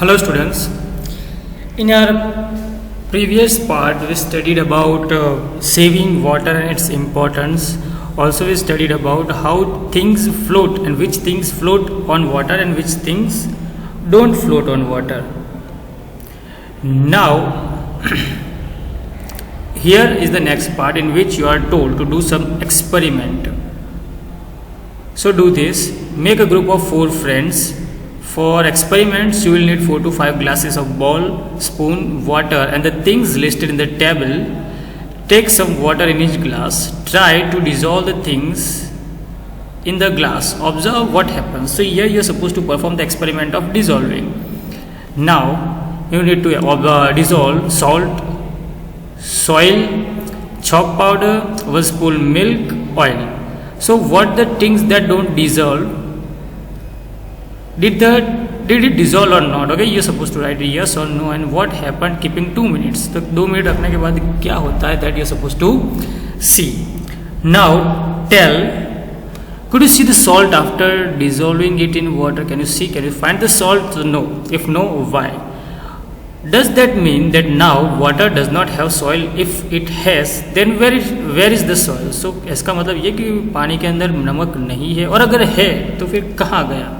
Hello students. In our previous part we studied about saving water and its importance. Also we studied about how things float and which things float on water and which things don't float on water. Now here is the next part in which you are told to do some experiment. So do this. Make a group of 4 friends. For experiments, you will need 4 to 5 glasses of bowl, spoon, water and the things listed in the table. Take some water in each glass. Try to dissolve the things in the glass. Observe what happens. So here you are supposed to perform the experiment of dissolving. Now you need to dissolve salt, soil, chalk powder, 1 spoon milk, oil. So what the things that don't dissolve, did it dissolve or not? Okay, you're supposed to write yes or no and what happened keeping 2 minutes. तो 2 minute रखने के बाद क्या होता है that you're supposed to see. Now tell, could you see the salt after dissolving it in water? Can you see? Can you find the salt? No. If no, why? Does that mean that now water does not have soil? If it has, then where is the soil? So इसका मतलब ये कि पानी के अंदर नमक नहीं है और अगर है तो फिर कहाँ गया?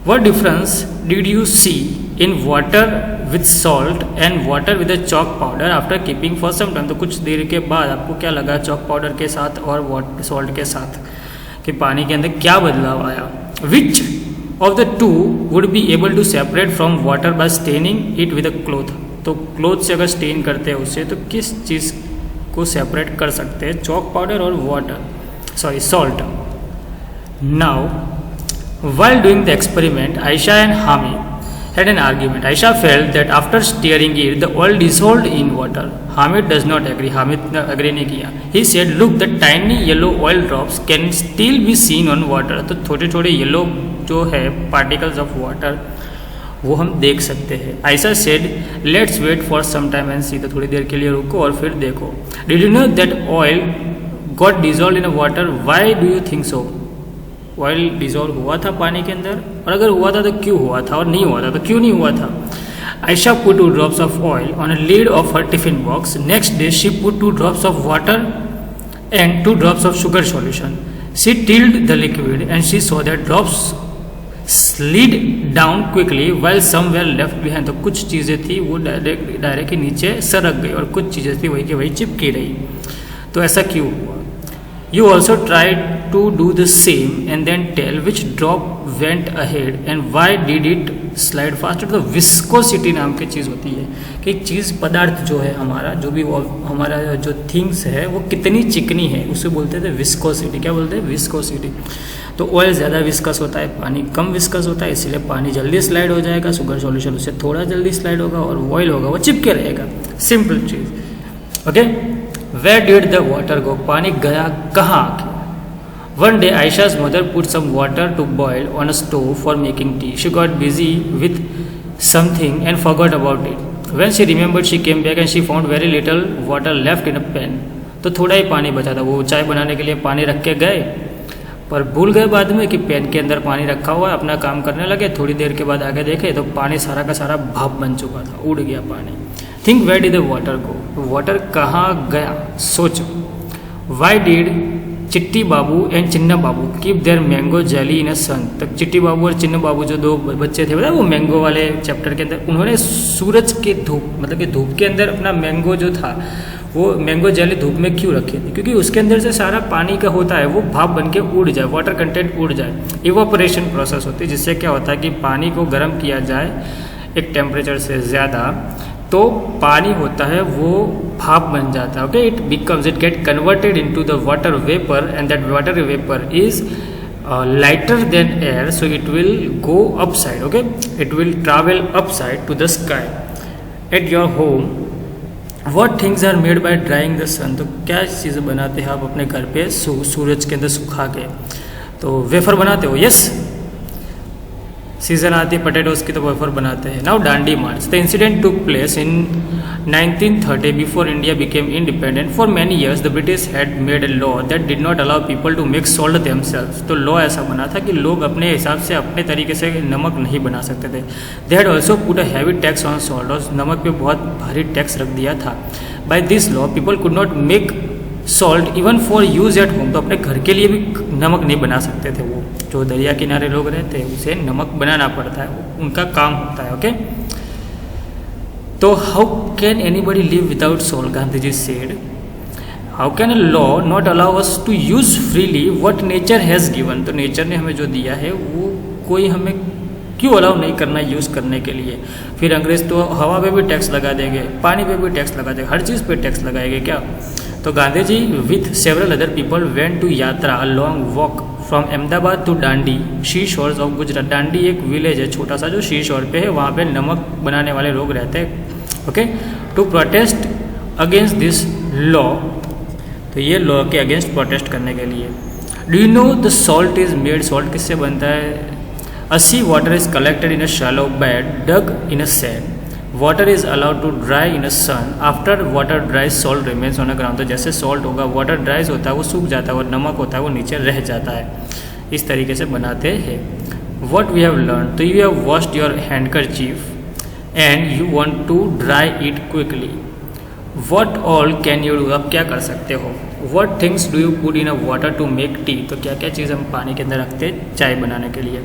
What difference did you see in water with salt and water with a chalk powder after keeping for some time? तो कुछ देर के बाद आपको क्या लगा chalk powder के साथ और salt के साथ कि पानी के अंदर क्या बदलाव आया? Which of the two would be able to separate from water by staining it with a cloth? तो cloth से अगर stain करते हैं उससे तो किस चीज़ को separate कर सकते हैं? chalk powder और salt. Now while doing the experiment, Aisha and Hami had an argument. Aisha felt that after stirring it, the oil dissolved in water. Hamid does not agree. Hamid agree नहीं किया. He said, "Look, the tiny yellow oil drops can still be seen on water." तो छोटे-छोटे yellow जो है particles of water वो हम देख सकते हैं. Aisha said, "Let's wait for some time and see." तो थोड़ी देर के लिए रुको और फिर देखो. Did you know that oil got dissolved in water? Why do you think so? Oil dissolve हुआ था पानी के अंदर और अगर हुआ था तो क्यों हुआ था और नहीं हुआ था तो क्यों नहीं हुआ था. Aisha put 2 drops of oil on a lid of her tiffin box. Next day she put 2 drops of water and 2 drops of sugar solution. She tilled the liquid and she saw that drops slid down quickly while some were left behind. तो कुछ चीज़ें थी वो direct नीचे सरक गई और कुछ चीज़ें थी वही की वही चिपकी रही. तो ऐसा क्यों हुआ? You also tried to do the same and then tell which drop went ahead and why did it slide faster. तो विस्कोसिटी नाम की चीज़ होती है कि एक चीज़ पदार्थ जो है हमारा जो भी हमारा जो थिंग्स है वो कितनी चिकनी है उसे बोलते थे विस्कोसिटी. क्या बोलते हैं? विस्कोसिटी. तो ऑयल ज़्यादा विस्कस होता है, पानी कम विस्कस होता है, इसलिए पानी जल्दी स्लाइड हो जाएगा. शुगर सॉल्यूशन उससे थोड़ा जल्दी स्लाइड होगा और ऑयल होगा वो चिपके रहेगा. Simple cheese. Okay. Where did the water go? पानी गया कहाँ? One day Aisha's mother put some water to boil on a stove for making tea. She got busy with something and forgot about it. When she remembered, she came back and she found very little water left in a pan. तो थोड़ा ही पानी बचा था. वो चाय बनाने के लिए पानी रख के गए पर भूल गए बाद में कि पैन के अंदर पानी रखा हुआ है. अपना काम करने लगे. थोड़ी देर के बाद आगे देखे तो पानी सारा का सारा भाप बन चुका था, उड़ गया पानी. Think where did the water go? Water कहाँ गया? सोचो. Why did Chitti Babu and Chinna Babu keep their mango jelly in a sun? तक चिट्टी बाबू और चिन्ना बाबू जो 2 बच्चे थे वो मैंगो वाले चैप्टर के अंदर उन्होंने सूरज के धूप मतलब कि धूप के अंदर अपना मैंगो जो था वो मैंगो जेली धूप में क्यों रखी थी? क्योंकि उसके अंदर से सारा पानी का होता है वो भाप बन के उड़ जाए, वाटर कंटेंट उड़ जाए. इवोपरेशन प्रोसेस होती है जिससे क्या होता है कि पानी को गर्म किया जाए एक टेम्परेचर से ज़्यादा तो पानी होता है वो भाप बन जाता है. Okay. It get converted into the water vapour and that water vapour is lighter than air so it will go upside. Okay. It will travel upside to the sky. At your home what things are made by drying the sun? तो क्या चीज़ें बनाते हैं आप अपने घर पे सूरज के अंदर सुखा के? तो वेफर बनाते हो. यस. सीजन आती है पोटैटोज की तो वेफर बनाते हैं. Now Dandi march. The incident took place in 1930 before India became independent. For many years the British had made a law that did not allow people to make salt themselves. तो law ऐसा बना था कि लोग अपने हिसाब से अपने तरीके से नमक नहीं बना सकते थे. They had also put a heavy tax on salt. और नमक पे बहुत भारी टैक्स रख दिया था. By this law people could not make salt even for use at home. तो अपने घर के लिए भी नमक नहीं बना सकते थे. वो जो दरिया किनारे लोग रहते हैं उसे नमक बनाना पड़ता है, उनका काम होता है. ओके, तो how can anybody live without salt, Gandhi ji said. How can a law not allow us to use freely what nature has given. तो नेचर ने हमें जो दिया है वो कोई हमें क्यों अलाउ नहीं करना यूज़ करने के लिए. फिर अंग्रेज तो हवा पे भी टैक्स लगा देंगे, पानी पे भी टैक्स लगा देंगे, हर चीज़ पे टैक्स लगाएंगे क्या. तो Gandhi ji with several other people went to yatra a long walk from Ahmedabad to Dandi the shores of Gujarat. Dandi एक विलेज है छोटा सा जो शी शोर पे है, वहाँ पे नमक बनाने वाले लोग रहते हैं. Okay, to protest against this law. तो ये लॉ के अगेंस्ट प्रोटेस्ट करने के लिए. Do you know the salt is made. Salt किससे बनता है. A sea water is collected in a shallow bed dug in a sand. Water is allowed to dry in a sun. After water dries salt remains on a ground. तो जैसे salt होगा water ड्राइज होता है वो सूख जाता है और नमक होता है वो नीचे रह जाता है. इस तरीके से बनाते हैं. What we have learn. तो you have washed your handkerchief and you want to dry it quickly. What all can you do. अब क्या कर सकते हो. What things do you put in a water to make tea. तो क्या क्या चीज़ हम पानी के अंदर रखते हैं चाय बनाने के लिए.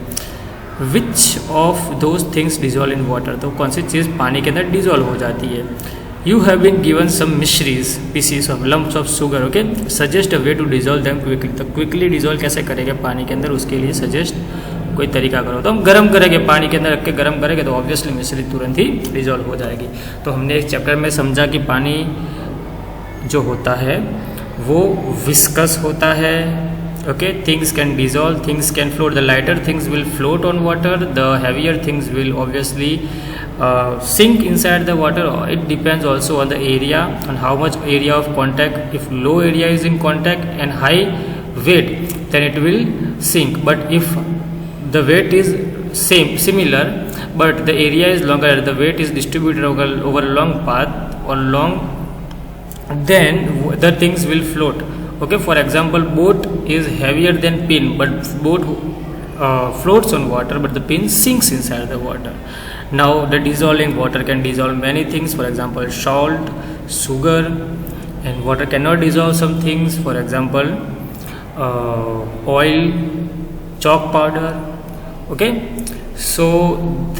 Which of those things dissolve in water. तो कौन सी चीज़ पानी के अंदर डिजोल्व हो जाती है. You have been given some mishris pieces of lumps of sugar. Okay, suggest a way to dissolve them quickly. तो क्विकली डिजोल्व कैसे करेंगे पानी के अंदर, उसके लिए सजेस्ट कोई तरीका करो. तो हम गर्म करेंगे, पानी के अंदर रख के गर्म करेंगे तो ऑब्वियसली मिश्री तुरंत ही डिजोल्व हो जाएगी. तो हमने इस चैप्टर में समझा कि पानी जो होता है वो विस्कस होता है. Okay, things can dissolve, things can float. The lighter things will float on water, the heavier things will obviously sink inside the water. It depends also on the area, on how much area of contact. If low area is in contact and high weight, then it will sink. But if the weight is similar but the area is longer, the weight is distributed over a long path or long, then the things will float. Okay, for example, boat is heavier than pin, but boat floats on water, but the pin sinks inside the water. Now, the dissolving water can dissolve many things. For example, salt, sugar, and water cannot dissolve some things. For example, oil, chalk powder. Okay, so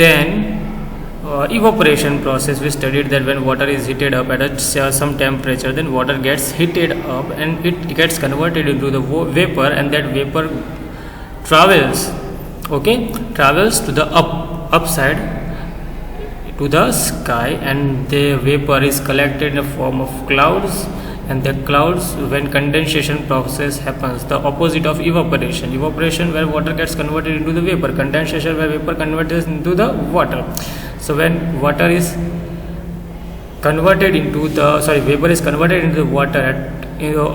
then. Evaporation process, we studied that when water is heated up at some temperature, then water gets heated up and it gets converted into the vapor, and that vapor travels to the upside to the sky, and the vapor is collected in the form of clouds. And the clouds, when condensation process happens, the opposite of evaporation where water gets converted into the vapor, condensation where vapor converts into the water. So when water is converted into vapor is converted into the water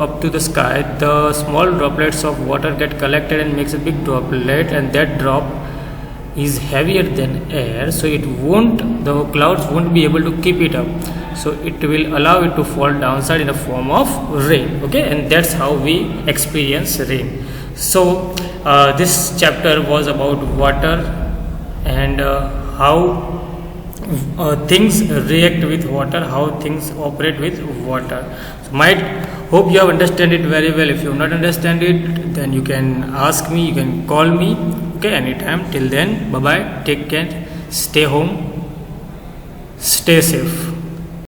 up to the sky, the small droplets of water get collected and makes a big droplet, and that drop is heavier than air, so the clouds won't be able to keep it up, so it will allow it to fall downside in the form of rain. Okay, and that's how we experience rain. So this chapter was about water and how things react with water, how things operate with water. So hope you have understand it very well. If you have not understand it, then you can ask me, you can call me, okay, anytime. Till then, bye bye, take care, stay home, stay safe.